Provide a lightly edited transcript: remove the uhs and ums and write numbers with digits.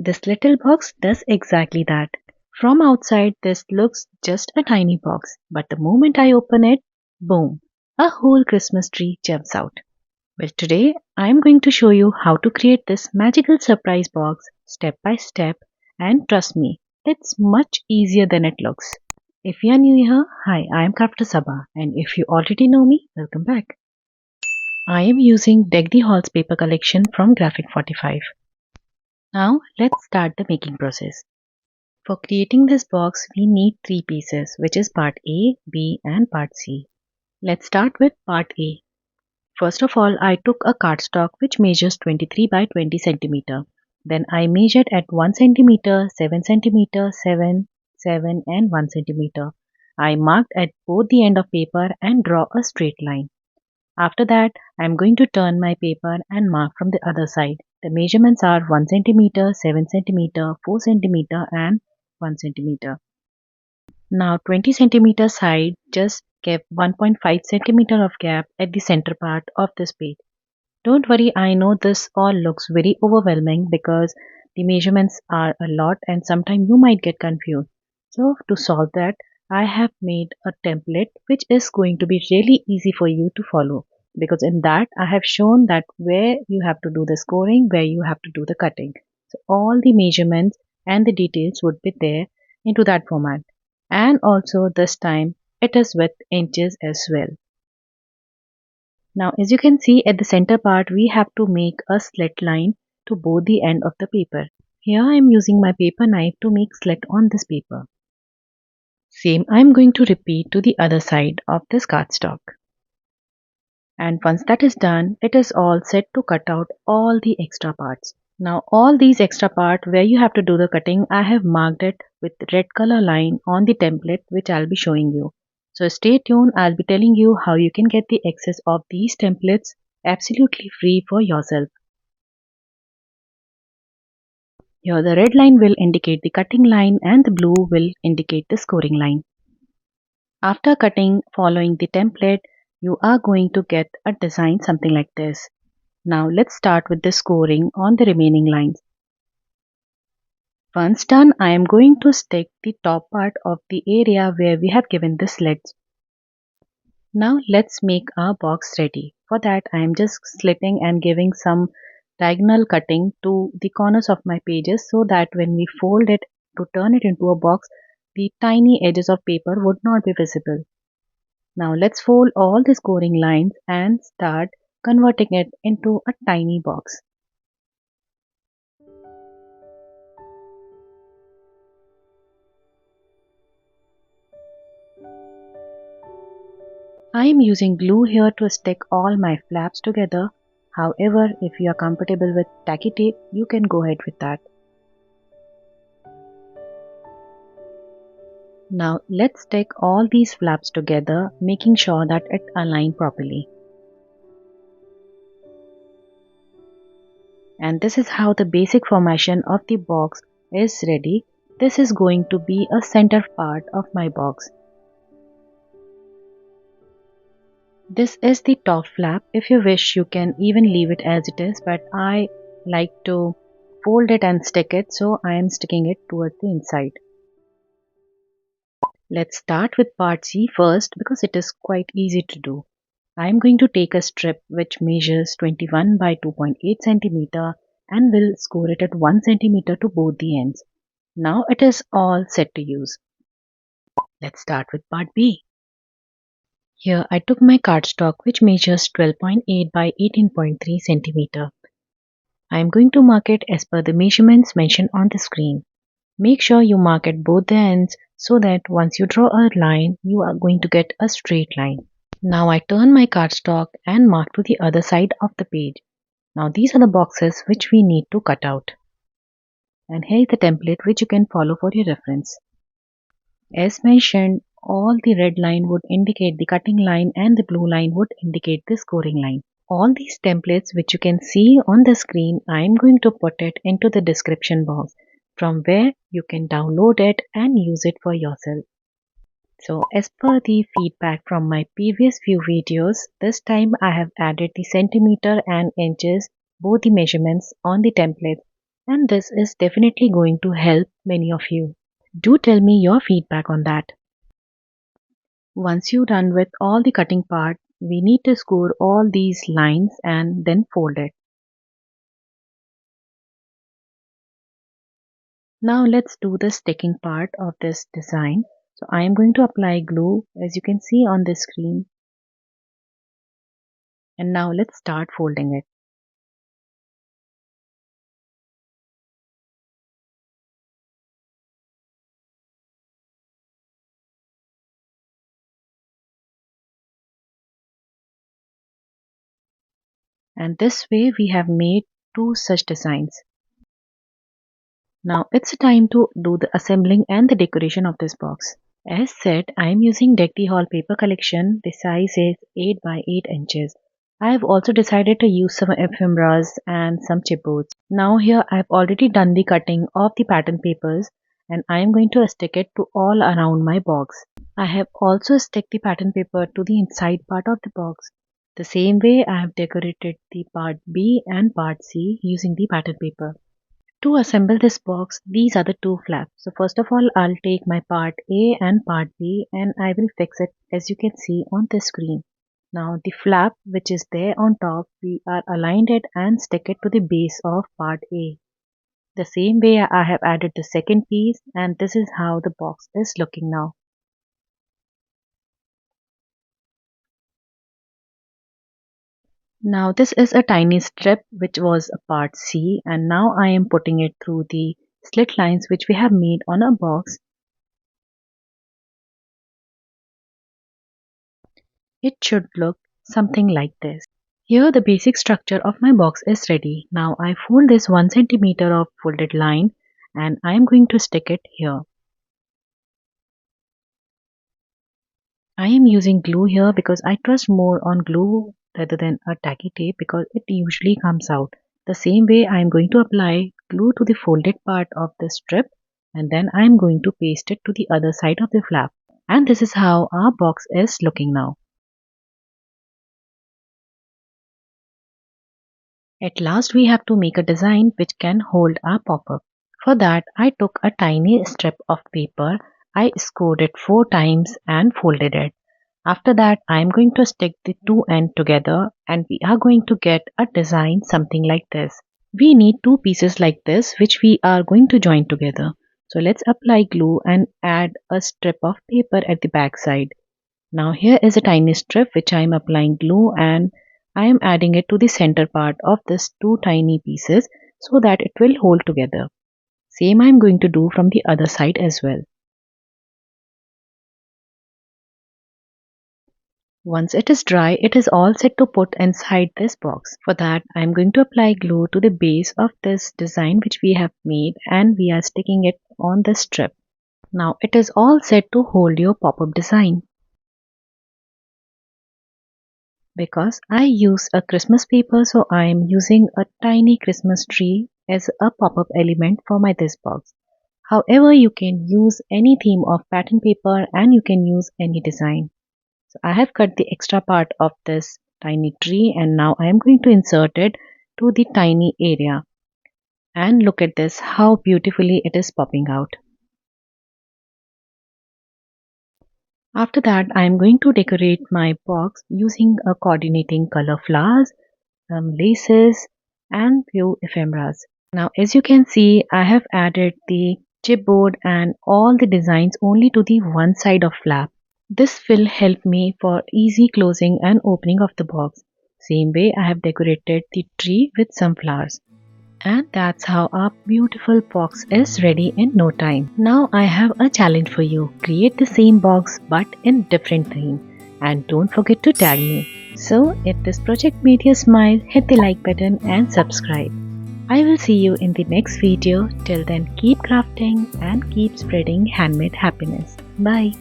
This little box does exactly that. From outside, this looks just a tiny box, but the moment I open it, boom, a whole Christmas tree jumps out. Well, today I'm going to show you how to create this magical surprise box step by step, and trust me, it's much easier than it looks. If you are new here, hi, I am Crafter Sabaa, and if you already know me, welcome back. I am using Deck the Halls paper collection from Graphic 45. Now let's start the making process. For creating this box, we need three pieces, which is part A, B, and part C. Let's start with part A. First of all, I took a cardstock which measures 23 by 20 centimeter. Then I measured at 1 centimeter, 7 centimeter, 7, 7 and 1 centimeter. I marked at both the end of paper and draw a straight line. After that, I am going to turn my paper and mark from the other side. The measurements are 1 centimeter, 7 centimeter, 4 centimeter and 1 centimeter. Now 20 centimeter side just kept 1.5 centimeter of gap at the center part of this page. Don't worry, I know this all looks very overwhelming because the measurements are a lot and sometimes you might get confused. So to solve that, I have made a template which is going to be really easy for you to follow, because in that I have shown that where you have to do the scoring, where you have to do the cutting. So all the measurements and the details would be there into that format. And also this time it is with inches as well. Now as you can see at the center part, we have to make a slit line to both the end of the paper. Here I am using my paper knife to make slit on this paper. Same I am going to repeat to the other side of this cardstock. And once that is done, it is all set to cut out all the extra parts. Now all these extra part where you have to do the cutting, I have marked it with red color line on the template which I'll be showing you. So stay tuned, I'll be telling you how you can get the access of these templates absolutely free for yourself. Here the red line will indicate the cutting line and the blue will indicate the scoring line. After cutting following the template, you are going to get a design something like this. Now let's start with the scoring on the remaining lines. Once done, I am going to stick the top part of the area where we have given the slits. Now let's make our box ready. For that I am just slitting and giving some diagonal cutting to the corners of my pages so that when we fold it to turn it into a box, the tiny edges of paper would not be visible. Now let's fold all the scoring lines and start converting it into a tiny box. I am using glue here to stick all my flaps together. However, if you are comfortable with tacky tape, you can go ahead with that. Now let's stick all these flaps together, making sure that it aligns properly. And this is how the basic formation of the box is ready. This is going to be a center part of my box. This is the top flap. If you wish, you can even leave it as it is, but I like to fold it and stick it, so I am sticking it towards the inside. Let's start with part C first because it is quite easy to do. I am going to take a strip which measures 21 by 2.8 centimeter and will score it at 1 centimeter to both the ends. Now it is all set to use. Let's start with part B. Here I took my cardstock which measures 12.8 by 18.3 centimeter. I am going to mark it as per the measurements mentioned on the screen. Make sure you mark at both the ends so that once you draw a line, you are going to get a straight line. Now I turn my cardstock and mark to the other side of the page. Now these are the boxes which we need to cut out. And here is the template which you can follow for your reference. As mentioned, all the red line would indicate the cutting line and the blue line would indicate the scoring line. All these templates which you can see on the screen, I am going to put it into the description box, from where you can download it and use it for yourself. So as per the feedback from my previous few videos, this time I have added the centimeter and inches, both the measurements on the template, And this is definitely going to help many of you. Do tell me your feedback on that. Once you're done with all the cutting part, we need to score all these lines and then fold it. Now let's do the sticking part of this design. So I am going to apply glue as you can see on the screen. And now let's start folding it. And this way we have made two such designs. Now it's time to do the assembling and the decoration of this box. As said, I am using Deck the Hall paper collection. The size is 8 by 8 inches. I have also decided to use some ephemeras and some chipboards. Now here I have already done the cutting of the pattern papers and I am going to stick it to all around my box. I have also stuck the pattern paper to the inside part of the box. The same way I have decorated the part B and part C using the pattern paper. To assemble this box, these are the two flaps. So first of all, I'll take my part A and part B and I will fix it as you can see on the screen. Now the flap which is there on top, we are aligned it and stick it to the base of part A. The same way I have added the second piece and this is how the box is looking now. Now this is a tiny strip which was a part C and now I am putting it through the slit lines which we have made on a box. It should look something like this. Here the basic structure of my box is ready. Now I fold this 1 centimeter of folded line and I am going to stick it here. I am using glue here because I trust more on glue rather than a tacky tape because it usually comes out. The same way I am going to apply glue to the folded part of the strip and then I am going to paste it to the other side of the flap. And this is how our box is looking now. At last we have to make a design which can hold our pop-up. For that I took a tiny strip of paper, I scored it 4 times and folded it. After that I am going to stick the two ends together and we are going to get a design something like this. We need two pieces like this which we are going to join together. So let's apply glue and add a strip of paper at the back side. Now here is a tiny strip which I am applying glue and I am adding it to the center part of this two tiny pieces so that it will hold together. Same I am going to do from the other side as well. Once it is dry, it is all set to put inside this box. For that, I am going to apply glue to the base of this design which we have made and we are sticking it on the strip. Now it is all set to hold your pop-up design. Because I use a Christmas paper, so I am using a tiny Christmas tree as a pop-up element for my this box. However, you can use any theme of pattern paper and you can use any design. So I have cut the extra part of this tiny tree and now I am going to insert it to the tiny area. And look at this, how beautifully it is popping out. After that, I am going to decorate my box using a coordinating color flowers, some laces and few ephemeras. Now as you can see, I have added the chipboard and all the designs only to the one side of flap. This will help me for easy closing and opening of the box. Same way I have decorated the tree with some flowers. And that's how our beautiful box is ready in no time. Now I have a challenge for you. Create the same box but in different theme. And don't forget to tag me. So if this project made you smile, hit the like button and subscribe. I will see you in the next video. Till then, keep crafting and keep spreading handmade happiness. Bye.